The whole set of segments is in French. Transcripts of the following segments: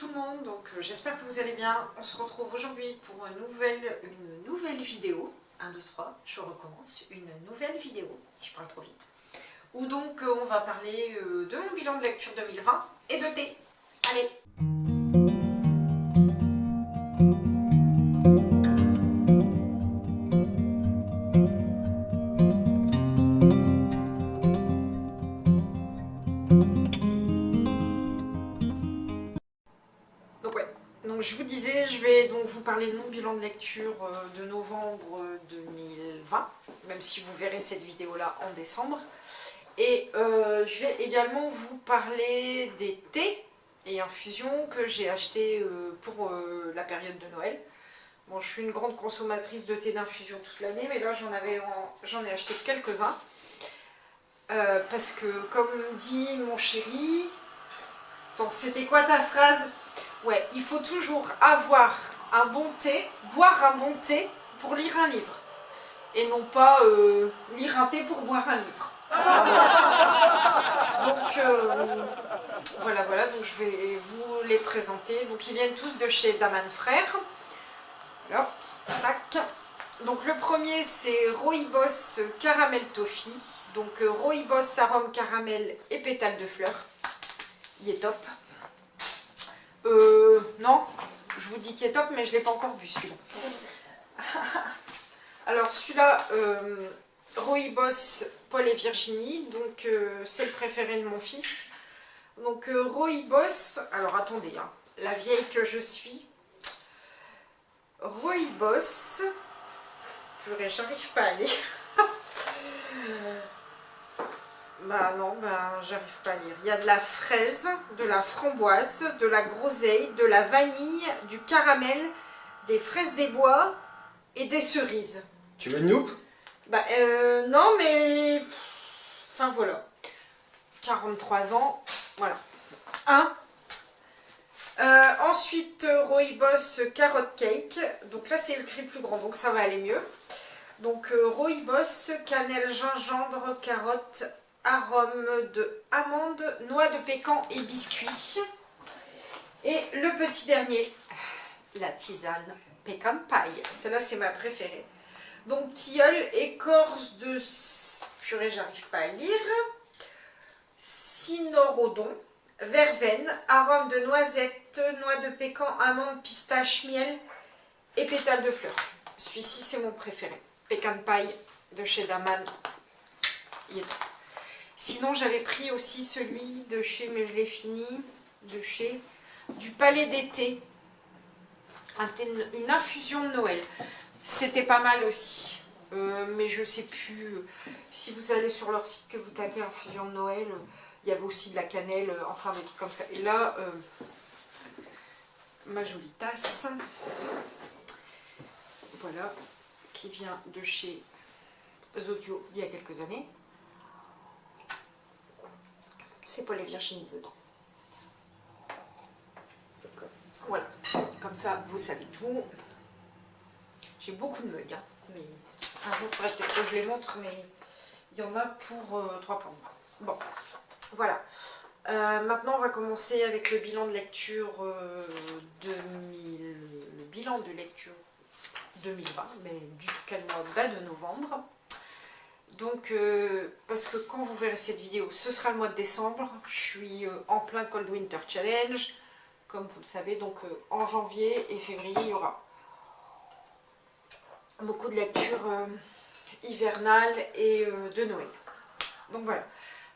tout le monde, donc j'espère que vous allez bien. On se retrouve aujourd'hui pour une nouvelle vidéo. 1, 2, 3, je recommence, une nouvelle vidéo, je parle trop vite. Où donc on va parler de mon bilan de lecture 2020 et de thé. Allez! Donc je vous disais, je vais donc vous parler de mon bilan de lecture de novembre 2020, même si vous verrez cette vidéo-là en décembre. Et je vais également vous parler des thés et infusions que j'ai achetés pour la période de Noël. Bon, je suis une grande consommatrice de thé d'infusion toute l'année, mais là j'en ai acheté quelques-uns. Parce que, comme dit mon chéri, c'était quoi ta phrase ? Ouais, il faut toujours avoir un bon thé, boire un bon thé pour lire un livre. Et non pas lire un thé pour boire un livre. Donc, voilà, donc je vais vous les présenter. Donc, ils viennent tous de chez Daman Frères. Voilà, tac. Donc, le premier, c'est Rooibos Caramel Toffee. Donc, Rooibos arôme caramel et pétales de fleurs. Il est top. Non, je vous dis qu'il est top, mais je ne l'ai pas encore bu celui-là. Alors celui-là, Rooibos Paul et Virginie, donc c'est le préféré de mon fils. Donc Rooibos, alors attendez, hein, la vieille que je suis. Rooibos, purée, j'arrive pas à lire. Bah non, j'arrive pas à lire. Il y a de la fraise, de la framboise, de la groseille, de la vanille, du caramel, des fraises des bois et des cerises. Tu veux une loupe? Bah non, mais... Enfin voilà. 43 ans, voilà. Ensuite, Rooibos Carrot Cake. Donc là, c'est le cri plus grand, donc ça va aller mieux. Donc Rooibos, cannelle, gingembre, carotte, arôme de amande, noix de pécan et biscuits. Et le petit dernier, la tisane pécan pie. Celle-là, c'est ma préférée. Donc tilleul, écorce de... Purée, j'arrive pas à lire. Cynorrhodon, verveine, arôme de noisette, noix de pécan, amande, pistache, miel et pétales de fleurs. Celui-ci, c'est mon préféré. Pécan pie de chez Daman. Il est top. Sinon, j'avais pris aussi celui de chez, mais je l'ai fini, de chez du Palais d'été. Une infusion de Noël. C'était pas mal aussi. Mais je sais plus, si vous allez sur leur site, que vous tapez infusion de Noël, il y avait aussi de la cannelle, enfin des trucs comme ça. Et là, ma jolie tasse. Voilà, qui vient de chez Zodio il y a quelques années. C'est Paul et Virginie dedans. Voilà, comme ça vous savez tout. J'ai beaucoup de mugs, hein, mais un jour peut-être que je les montre, mais il y en a pour 3 pounds. Bon, voilà. Maintenant on va commencer avec le bilan de lecture 2020, mais duquel mois de novembre. Donc, parce que quand vous verrez cette vidéo, ce sera le mois de décembre. Je suis en plein Cold Winter Challenge, comme vous le savez. Donc, en janvier et février, il y aura beaucoup de lectures hivernales et de Noël. Donc, voilà.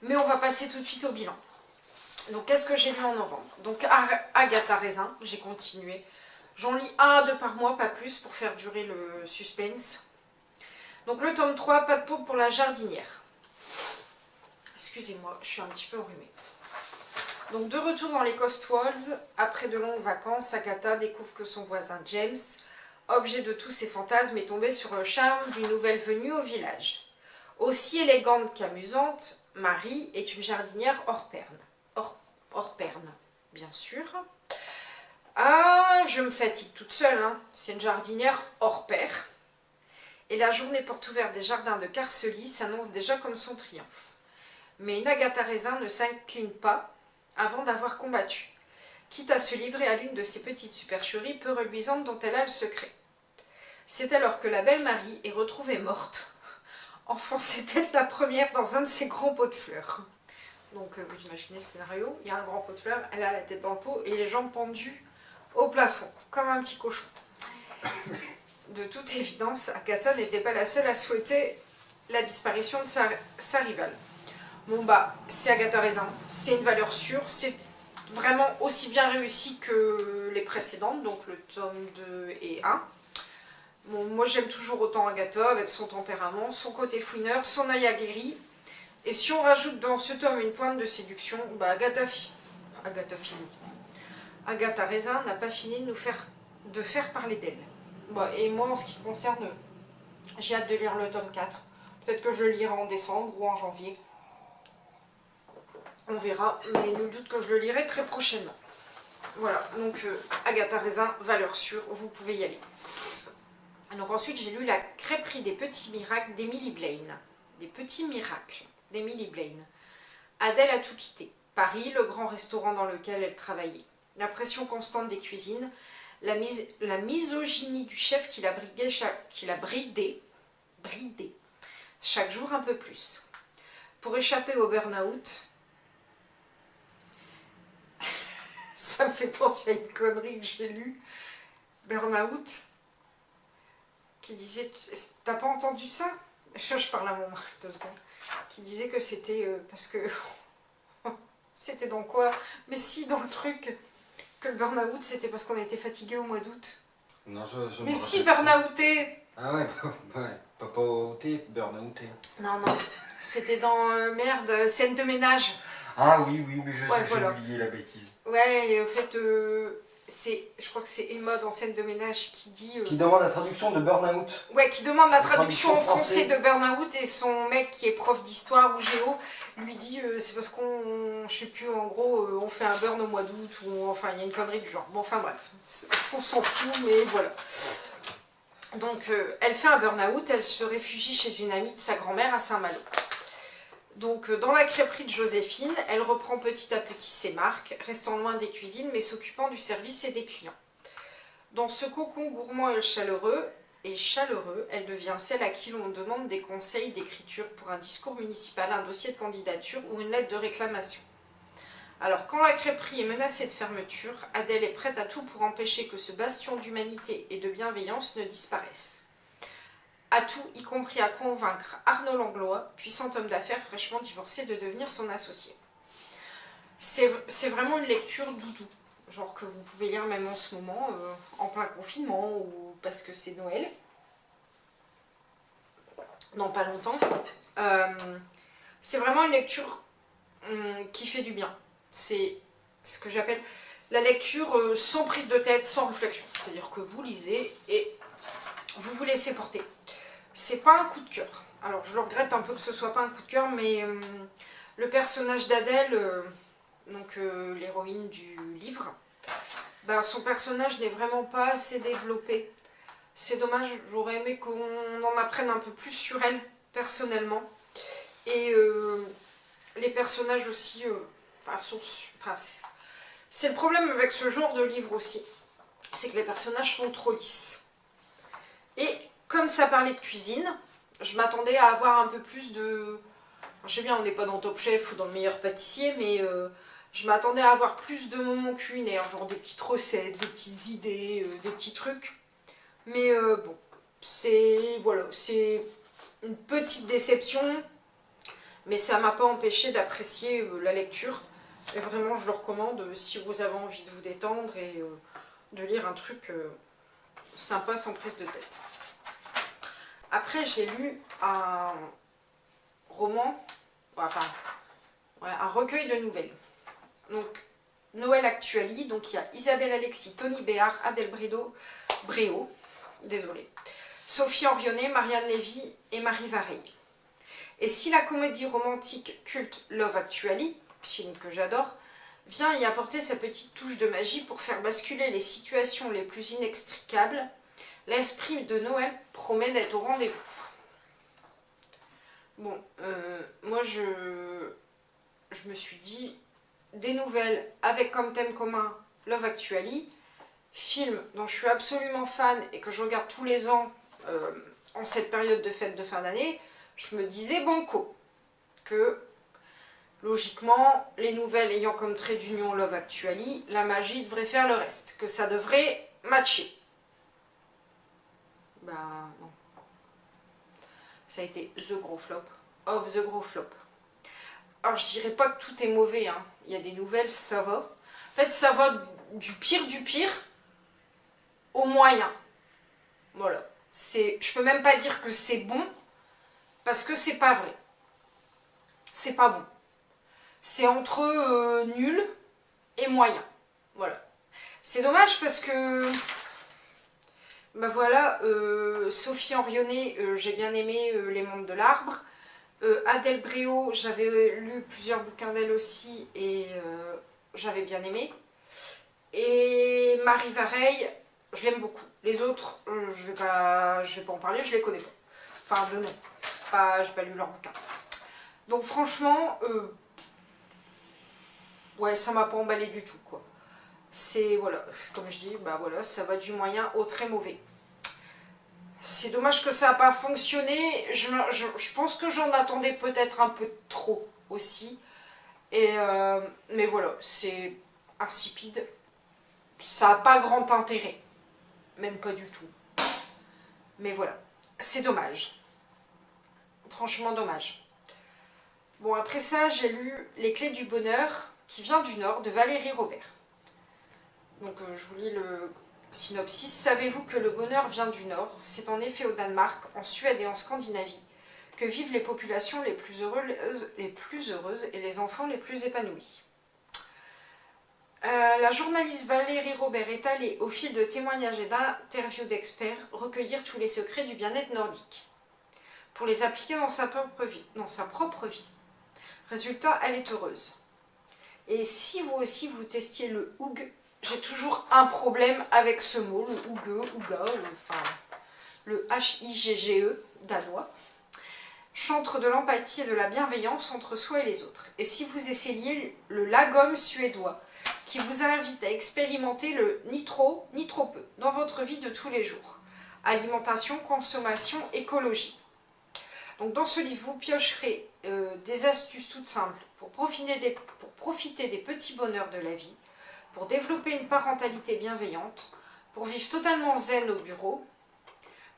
Mais on va passer tout de suite au bilan. Donc, qu'est-ce que j'ai lu en novembre? Donc, Agatha Raisin, j'ai continué. J'en lis 1 à 2 par mois, pas plus, pour faire durer le suspense. Donc le tome 3, pas de peau pour la jardinière. Excusez-moi, je suis un petit peu enrhumée. Donc de retour dans les Cotswolds, après de longues vacances, Agatha découvre que son voisin James, objet de tous ses fantasmes, est tombé sur le charme d'une nouvelle venue au village. Aussi élégante qu'amusante, Marie est une jardinière hors perne, bien sûr. Ah, je me fatigue toute seule, hein. C'est une jardinière hors pair. Et la journée porte ouverte des jardins de Carcely s'annonce déjà comme son triomphe. Mais une Agatha Raisin ne s'incline pas avant d'avoir combattu. quitte à se livrer à l'une de ces petites supercheries peu reluisantes dont elle a le secret. C'est alors que la belle Marie est retrouvée morte, enfoncée tête la première dans un de ses grands pots de fleurs. Donc vous imaginez le scénario, il y a un grand pot de fleurs, elle a la tête dans le pot et les jambes pendues au plafond, comme un petit cochon. De toute évidence, Agatha n'était pas la seule à souhaiter la disparition de sa rivale. Bon bah, c'est Agatha Raisin, c'est une valeur sûre, c'est vraiment aussi bien réussi que les précédentes, donc le tome 2 et 1. Bon, moi j'aime toujours autant Agatha, avec son tempérament, son côté fouineur, son œil aguerri. Et si on rajoute dans ce tome une pointe de séduction, bah Agatha Raisin n'a pas fini de faire parler d'elle. Bon, et moi en ce qui concerne, j'ai hâte de lire le tome 4. Peut-être que je le lirai en décembre ou en janvier. On verra, mais nul doute que je le lirai très prochainement. Voilà, donc Agatha Raisin, valeur sûre, vous pouvez y aller. Donc ensuite, j'ai lu La crêperie des petits miracles d'Emily Blaine. Des petits miracles d'Emily Blaine. Adèle a tout quitté. Paris, le grand restaurant dans lequel elle travaillait. La pression constante des cuisines, la misogynie du chef qui l'a bridé chaque jour un peu plus. Pour échapper au burn-out, ça me fait penser à une connerie que j'ai lue, burn-out, qui disait, t'as pas entendu ça? Je parle à mon mari 2 secondes, qui disait que c'était parce que, c'était dans quoi? Mais si, dans le truc, que le burn-out c'était parce qu'on était fatigué au mois d'août. Non, mais si, burn-outé. Ah ouais, ouais, pas outé, burn-outé. Non, c'était dans, merde, scène de ménage. Ah oui, mais j'ai voilà. oublié la bêtise. Ouais, et au fait, je crois que c'est Emma dans scène de ménage qui dit... qui demande la traduction de burn-out. Ouais, qui demande la traduction en français de burn-out, et son mec qui est prof d'histoire ou géo lui dit c'est parce qu'on, je sais plus, en gros, on fait un burn au mois d'août, ou enfin, il y a une connerie du genre. Bon, enfin bref, on s'en fout, mais voilà. Donc, elle fait un burn-out, elle se réfugie chez une amie de sa grand-mère à Saint-Malo. Donc, dans la crêperie de Joséphine, elle reprend petit à petit ses marques, restant loin des cuisines, mais s'occupant du service et des clients. Dans ce cocon gourmand et chaleureux, elle devient celle à qui l'on demande des conseils d'écriture pour un discours municipal, un dossier de candidature ou une lettre de réclamation. Alors, quand la crêperie est menacée de fermeture, Adèle est prête à tout pour empêcher que ce bastion d'humanité et de bienveillance ne disparaisse. À tout, y compris à convaincre Arnaud Langlois, puissant homme d'affaires fraîchement divorcé, de devenir son associé. C'est vraiment une lecture doudou, genre que vous pouvez lire même en ce moment, en plein confinement, ou parce que c'est Noël. Non, pas longtemps. C'est vraiment une lecture qui fait du bien. C'est ce que j'appelle la lecture sans prise de tête, sans réflexion. C'est-à-dire que vous lisez et vous vous laissez porter. C'est pas un coup de cœur. Alors je le regrette un peu que ce soit pas un coup de cœur, mais le personnage d'Adèle, donc l'héroïne du livre, ben, son personnage n'est vraiment pas assez développé. C'est dommage, j'aurais aimé qu'on en apprenne un peu plus sur elle, personnellement. Et les personnages aussi, c'est le problème avec ce genre de livre aussi, c'est que les personnages sont trop lisses. Et comme ça parlait de cuisine, je m'attendais à avoir un peu plus de... Je sais bien, on n'est pas dans Top Chef ou dans le meilleur pâtissier, mais je m'attendais à avoir plus de moments culinaires, genre des petites recettes, des petites idées, des petits trucs. Mais bon, voilà, c'est une petite déception, mais ça m'a pas empêché d'apprécier la lecture. Et vraiment, je le recommande si vous avez envie de vous détendre et de lire un truc sympa sans prise de tête. Après, j'ai lu un roman, un recueil de nouvelles. Donc, Noël Actuali, donc il y a Isabelle Alexis, Tony Béard, Adèle Bréau, Sophie Orionnet, Marianne Lévy et Marie Vareille. Et si la comédie romantique culte Love Actually, film que j'adore, vient y apporter sa petite touche de magie pour faire basculer les situations les plus inextricables, l'esprit de Noël promet d'être au rendez-vous. Bon, moi je me suis dit, des nouvelles avec comme thème commun Love Actually, film dont je suis absolument fan et que je regarde tous les ans en cette période de fête de fin d'année, je me disais banco, que logiquement, les nouvelles ayant comme trait d'union Love Actually, la magie devrait faire le reste, que ça devrait matcher. Bah non. Ça a été the gros flop of the gros flop. Alors je dirais pas que tout est mauvais, hein. Il y a des nouvelles, ça va. En fait, ça va du pire au moyen. Voilà. Je peux même pas dire que c'est bon, parce que c'est pas vrai. C'est pas bon. C'est entre nul et moyen. Voilà. C'est dommage parce que... Bah voilà, Sophie Henrionnet, j'ai bien aimé Les Mondes de l'Arbre. Adèle Bréau, j'avais lu plusieurs bouquins d'elle aussi et j'avais bien aimé. Et Marie Vareille, je l'aime beaucoup. Les autres, je vais pas en parler, je les connais pas. Enfin, de nom. J'ai pas lu leurs bouquins. Donc franchement, ouais, ça m'a pas emballé du tout, quoi. C'est, voilà, comme je dis, bah voilà, ça va du moyen au très mauvais. C'est dommage que ça n'a pas fonctionné. Je pense que j'en attendais peut-être un peu trop aussi. Mais voilà, c'est insipide. Ça n'a pas grand intérêt. Même pas du tout. Mais voilà, c'est dommage. Franchement dommage. Bon, après ça, j'ai lu Les Clés du Bonheur, qui vient du Nord, de Valérie Robert. Donc je vous lis le synopsis. Savez-vous que le bonheur vient du Nord? C'est en effet au Danemark, en Suède et en Scandinavie que vivent les populations les plus heureuses et les enfants les plus épanouis. La journaliste Valérie Robert est allée, au fil de témoignages et d'interviews d'experts, recueillir tous les secrets du bien-être nordique, pour les appliquer dans sa propre vie. Résultat, elle est heureuse. Et si vous aussi vous testiez le Hug, j'ai toujours un problème avec ce mot, le Hugge, le H-I-G-G-E danois. Chantre de l'empathie et de la bienveillance entre soi et les autres. Et si vous essayiez le lagom suédois, qui vous invite à expérimenter le ni trop ni trop peu dans votre vie de tous les jours. Alimentation, consommation, écologie. Donc dans ce livre, vous piocherez des astuces toutes simples pour profiter des petits bonheurs de la vie, pour développer une parentalité bienveillante, pour vivre totalement zen au bureau,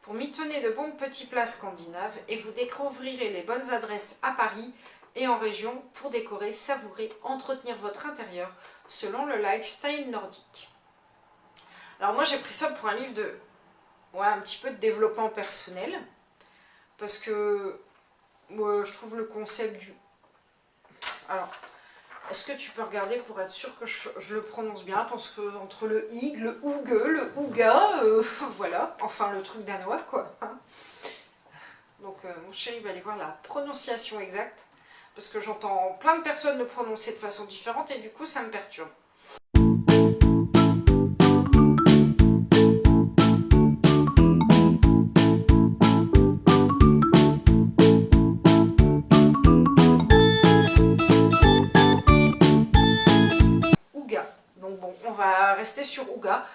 pour mitonner de bons petits plats scandinaves et vous découvrirez les bonnes adresses à Paris et en région pour décorer, savourer, entretenir votre intérieur selon le lifestyle nordique. Alors moi j'ai pris ça pour un livre de, un petit peu de développement personnel parce que je trouve le concept du... Alors, est-ce que tu peux regarder pour être sûr que je le prononce bien? Parce que entre le ig, le ouge, le ouga, voilà, enfin le truc danois quoi. Donc mon chéri va aller voir la prononciation exacte, parce que j'entends plein de personnes le prononcer de façon différente et du coup ça me perturbe. Rester sur Ouga.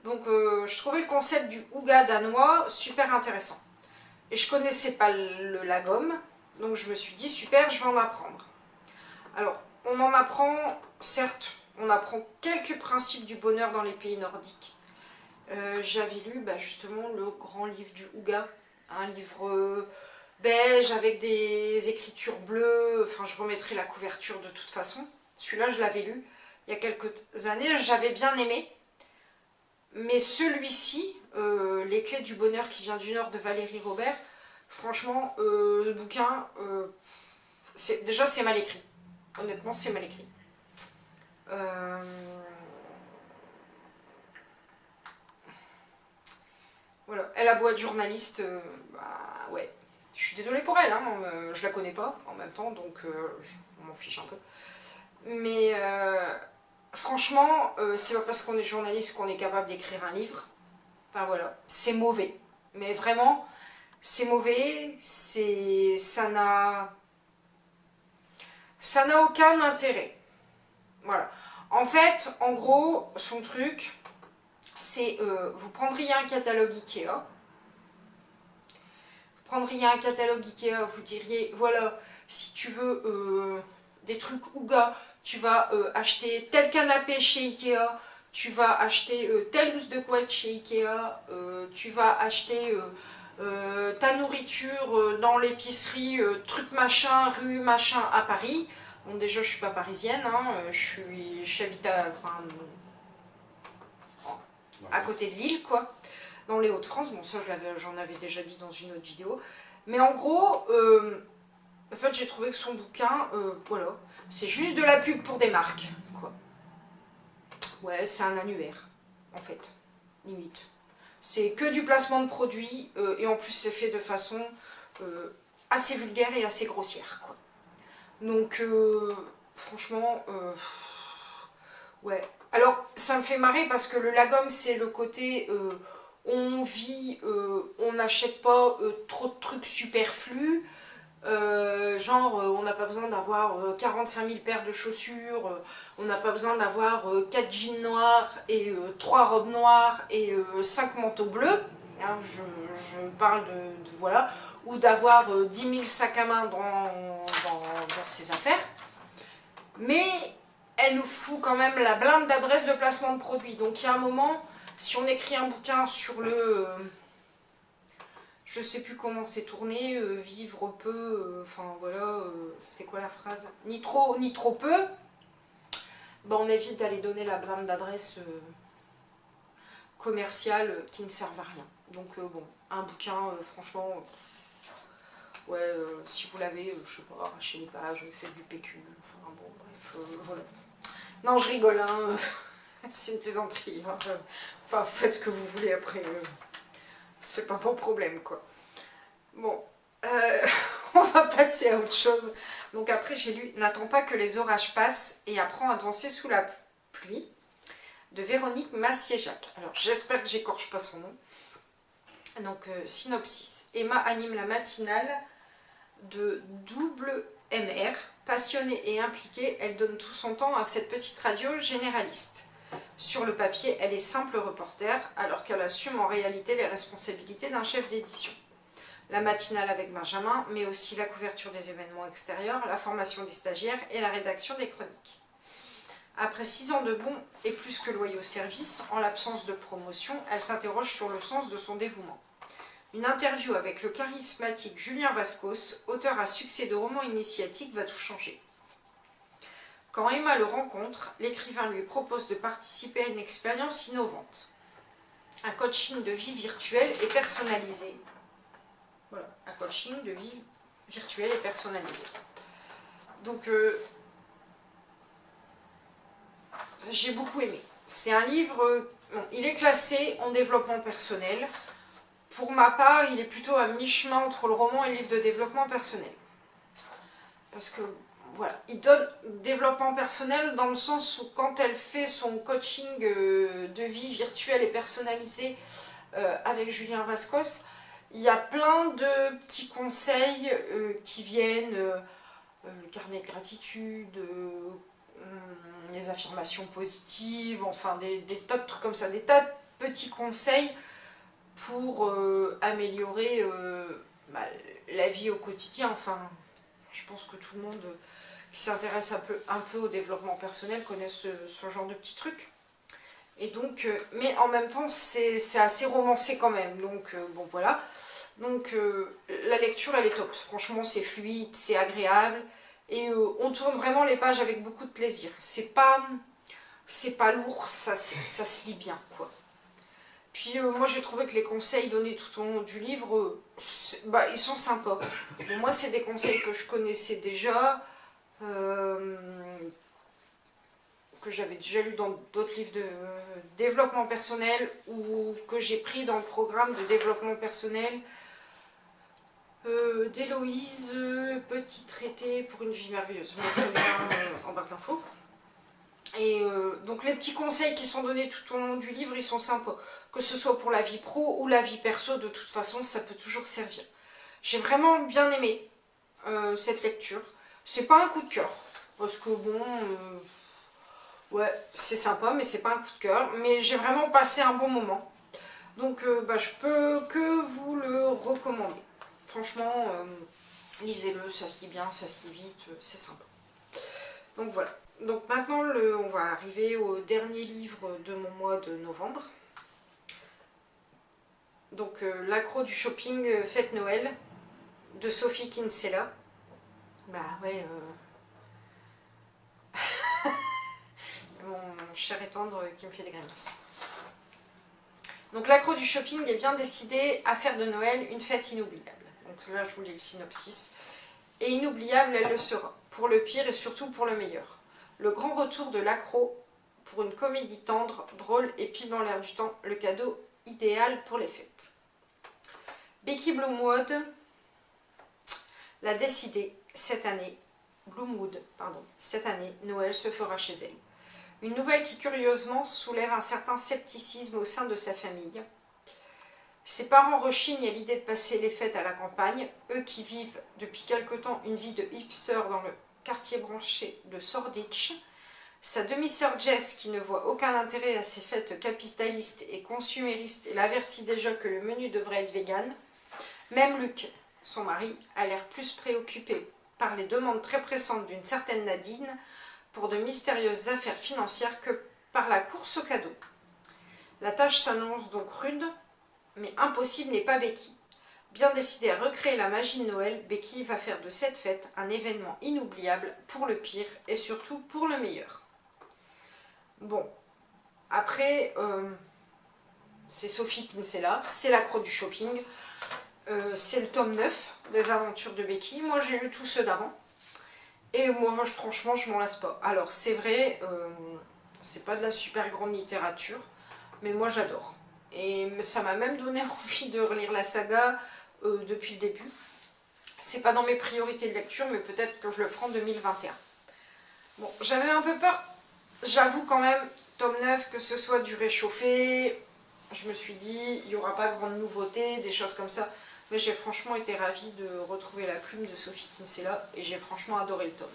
Donc je trouvais le concept du Ouga danois super intéressant. Et je connaissais pas le lagom, donc je me suis dit super, je vais en apprendre. Alors, on en apprend, certes, on apprend quelques principes du bonheur dans les pays nordiques. J'avais lu justement le grand livre du Ouga, un livre beige avec des écritures bleues, enfin je remettrai la couverture de toute façon. Celui-là, je l'avais lu il y a quelques années, j'avais bien aimé. Mais celui-ci, Les Clés du Bonheur qui vient du Nord de Valérie Robert, franchement, le bouquin, déjà c'est mal écrit. Honnêtement, c'est mal écrit. Voilà, elle a beau être journaliste, ouais. Je suis désolée pour elle, hein, je la connais pas en même temps, donc je m'en fiche un peu. Mais franchement, c'est pas parce qu'on est journaliste qu'on est capable d'écrire un livre. Enfin voilà, c'est mauvais. Mais vraiment, c'est mauvais, ça n'a aucun intérêt. Voilà. En fait, en gros, son truc, c'est vous prendriez un catalogue Ikea. Vous prendriez un catalogue Ikea, vous diriez, voilà, si tu veux des trucs Ouga, tu vas acheter tel canapé chez Ikea, tu vas acheter telle housse de couette chez Ikea, tu vas acheter ta nourriture dans l'épicerie, truc machin, rue machin à Paris. Bon, déjà, je suis pas parisienne, hein, j'habite à côté de Lille, quoi, dans les Hauts-de-France. Bon, ça, j'en avais déjà dit dans une autre vidéo. Mais en gros, en fait, j'ai trouvé que son bouquin, voilà, c'est juste de la pub pour des marques, quoi. Ouais, c'est un annuaire, en fait, limite. C'est que du placement de produits, et en plus, c'est fait de façon assez vulgaire et assez grossière, quoi. Donc, franchement, ouais. Alors, ça me fait marrer parce que le lagom, c'est le côté on vit, on n'achète pas trop de trucs superflus. Genre, on n'a pas besoin d'avoir 45 000 paires de chaussures, on n'a pas besoin d'avoir 4 jeans noirs et 3 robes noires et 5 manteaux bleus. Hein, je parle voilà, ou d'avoir 10 000 sacs à main dans ses affaires. Mais elle nous fout quand même la blinde d'adresse de placement de produits. Donc il y a un moment, si on écrit un bouquin sur le... je sais plus comment c'est tourné, vivre peu, enfin voilà, c'était quoi la phrase, ni trop peu, ben, on évite d'aller donner la blinde d'adresse commerciale qui ne servent à rien. Donc bon, un bouquin, franchement, ouais, si vous l'avez, je sais pas, arrachez les pages, faites du PQ, enfin bon, bref, voilà. Non, je rigole, hein, c'est une plaisanterie, hein. Enfin, faites ce que vous voulez après, c'est pas mon problème, quoi. Bon, on va passer à autre chose. Donc après, j'ai lu « N'attends pas que les orages passent et apprends à danser sous la pluie » de Véronique Massier-Jacques. Alors, j'espère que j'écorche pas son nom. Donc, synopsis. Emma anime la matinale de WMR. Passionnée et impliquée, elle donne tout son temps à cette petite radio généraliste. Sur le papier, elle est simple reporter, alors qu'elle assume en réalité les responsabilités d'un chef d'édition. La matinale avec Benjamin, mais aussi la couverture des événements extérieurs, la formation des stagiaires et la rédaction des chroniques. Après 6 ans de bons et plus que loyaux services, en l'absence de promotion, elle s'interroge sur le sens de son dévouement. Une interview avec le charismatique Julien Vascos, auteur à succès de romans initiatiques, va tout changer. Quand Emma le rencontre, l'écrivain lui propose de participer à une expérience innovante. Un coaching de vie virtuel et personnalisé. Voilà, un coaching de vie virtuel et personnalisé. Donc, j'ai beaucoup aimé. C'est un livre, bon, il est classé en développement personnel. Pour ma part, il est plutôt à mi-chemin entre le roman et le livre de développement personnel. Parce que, voilà, il donne développement personnel dans le sens où quand elle fait son coaching de vie virtuel et personnalisé avec Julien Vascos, il y a plein de petits conseils qui viennent, le carnet de gratitude, les affirmations positives, enfin des tas de trucs comme ça, des tas de petits conseils pour améliorer la vie au quotidien. Enfin, je pense que tout le monde qui s'intéresse un peu au développement personnel connaît ce genre de petits trucs. Et donc, mais en même temps, c'est assez romancé quand même. Donc, bon, voilà. Donc, la lecture, elle est top. Franchement, c'est fluide, c'est agréable. Et on tourne vraiment les pages avec beaucoup de plaisir. C'est pas lourd, ça se lit bien, quoi. Puis moi j'ai trouvé que les conseils donnés tout au long du livre, ils sont sympas. Bon, moi c'est des conseils que je connaissais déjà, que j'avais déjà lu dans d'autres livres de développement personnel ou que j'ai pris dans le programme de développement personnel d'Héloïse, petit traité pour une vie merveilleuse. Je mettrai le lien en barre d'infos. Et donc les petits conseils qui sont donnés tout au long du livre, ils sont sympas. Que ce soit pour la vie pro ou la vie perso, de toute façon, ça peut toujours servir. J'ai vraiment bien aimé cette lecture. C'est pas un coup de cœur, parce que bon, Ouais, c'est sympa, mais c'est pas un coup de cœur. Mais j'ai vraiment passé un bon moment. Donc je peux que vous le recommander. Franchement, lisez-le, ça se lit bien, ça se lit vite, c'est sympa. Donc voilà. Donc maintenant, on va arriver au dernier livre de mon mois de novembre. Donc l'accro du shopping Fête Noël de Sophie Kinsella. Bah ouais, mon cher et tendre qui me fait des grimaces. Donc l'accro du shopping est bien décidé à faire de Noël une fête inoubliable. Donc là je vous lis le synopsis. Et inoubliable elle le sera, pour le pire et surtout pour le meilleur. Le grand retour de l'accro pour une comédie tendre, drôle et pile dans l'air du temps, le cadeau idéal pour les fêtes. Becky Bloomwood l'a décidé cette année, cette année, Noël se fera chez elle. Une nouvelle qui curieusement soulève un certain scepticisme au sein de sa famille. Ses parents rechignent à l'idée de passer les fêtes à la campagne, eux qui vivent depuis quelque temps une vie de hipster dans le quartier branché de Shoreditch. Sa demi-sœur Jess, qui ne voit aucun intérêt à ces fêtes capitalistes et consuméristes, l'avertit déjà que le menu devrait être vegan. Même Luc, son mari, a l'air plus préoccupé par les demandes très pressantes d'une certaine Nadine pour de mystérieuses affaires financières que par la course au cadeau. La tâche s'annonce donc rude, mais impossible n'est pas Becky. Bien décidée à recréer la magie de Noël, Becky va faire de cette fête un événement inoubliable pour le pire et surtout pour le meilleur. Bon, après, c'est Sophie Kinsella, c'est l'accro du shopping, c'est le tome 9 des aventures de Becky. Moi j'ai lu tous ceux d'avant. Et moi franchement je m'en lasse pas. Alors c'est vrai, c'est pas de la super grande littérature, mais moi j'adore. Et ça m'a même donné envie de relire la saga depuis le début. C'est pas dans mes priorités de lecture, mais peut-être que je le ferai en 2021. Bon, j'avais un peu peur, j'avoue quand même, tome 9, que ce soit du réchauffé. Je me suis dit, il n'y aura pas grande nouveauté, des choses comme ça. Mais j'ai franchement été ravie de retrouver la plume de Sophie Kinsella et j'ai franchement adoré le tome.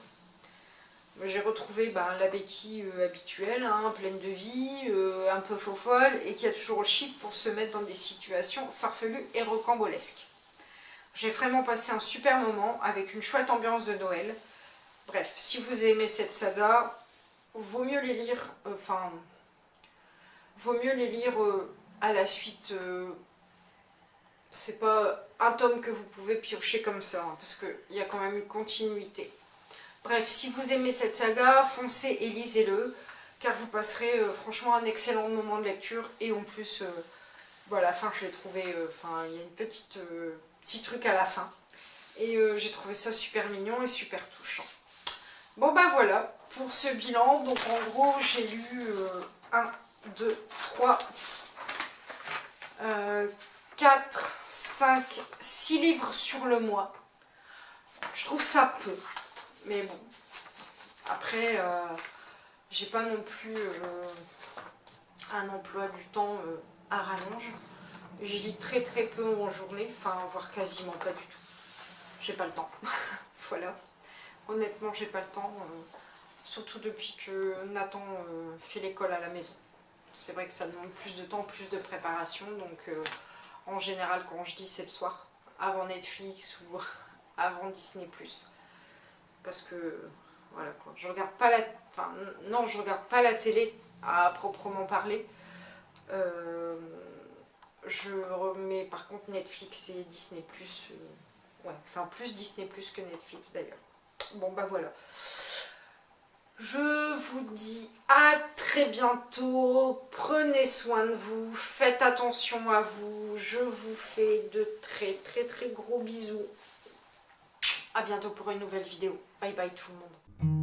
J'ai retrouvé la Becky habituelle, hein, pleine de vie, un peu faux-folle et qui a toujours le chic pour se mettre dans des situations farfelues et rocambolesques. J'ai vraiment passé un super moment avec une chouette ambiance de Noël. Bref, si vous aimez cette saga, vaut mieux les lire, à la suite. C'est pas un tome que vous pouvez piocher comme ça, hein, parce qu'il y a quand même une continuité. Bref, si vous aimez cette saga, foncez et lisez-le, car vous passerez franchement un excellent moment de lecture. Et en plus, à la fin, je l'ai trouvé, il y a une petit truc à la fin. Et j'ai trouvé ça super mignon et super touchant. Bon voilà, pour ce bilan, donc en gros, j'ai lu 1, 2, 3... 4, 5, 6 livres sur le mois. Je trouve ça peu. Mais bon. Après, j'ai pas non plus un emploi du temps à rallonge. Je lis très peu en journée. Voire quasiment pas du tout. J'ai pas le temps. Voilà. Honnêtement, j'ai pas le temps. Surtout depuis que Nathan fait l'école à la maison. C'est vrai que ça demande plus de temps, plus de préparation. Donc... en général, quand je dis c'est le soir, avant Netflix ou avant Disney+. Parce que, voilà quoi, je regarde pas je regarde pas la télé à proprement parler. Je remets par contre Netflix et Disney+. Plus Disney+, que Netflix d'ailleurs. Bon voilà. Je vous dis à très bientôt, prenez soin de vous, faites attention à vous, je vous fais de très gros bisous. À bientôt pour une nouvelle vidéo. Bye bye tout le monde.